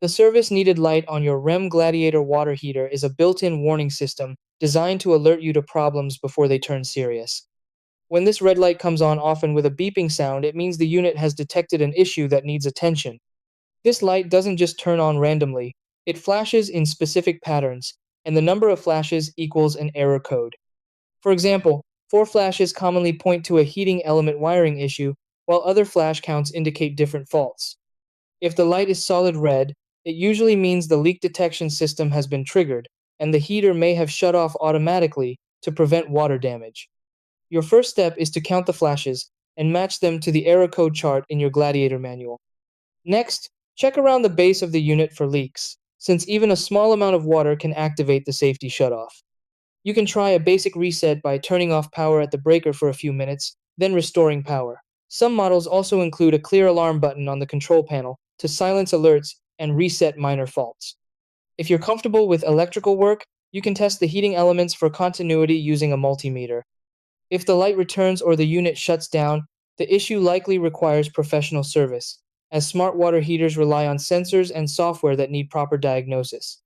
The service-needed light on your Rheem Gladiator water heater is a built-in warning system designed to alert you to problems before they turn serious. When this red light comes on often with a beeping sound, it means the unit has detected an issue that needs attention. This light doesn't just turn on randomly, it flashes in specific patterns, and the number of flashes equals an error code. For example, 4 flashes commonly point to a heating element wiring issue, while other flash counts indicate different faults. If the light is solid red, it usually means the leak detection system has been triggered, and the heater may have shut off automatically to prevent water damage. Your first step is to count the flashes and match them to the error code chart in your Gladiator manual. Next, check around the base of the unit for leaks, since even a small amount of water can activate the safety shutoff. You can try a basic reset by turning off power at the breaker for a few minutes, then restoring power. Some models also include a clear alarm button on the control panel to silence alerts and reset minor faults. If you're comfortable with electrical work, you can test the heating elements for continuity using a multimeter. If the light returns or the unit shuts down, the issue likely requires professional service, as smart water heaters rely on sensors and software that need proper diagnosis.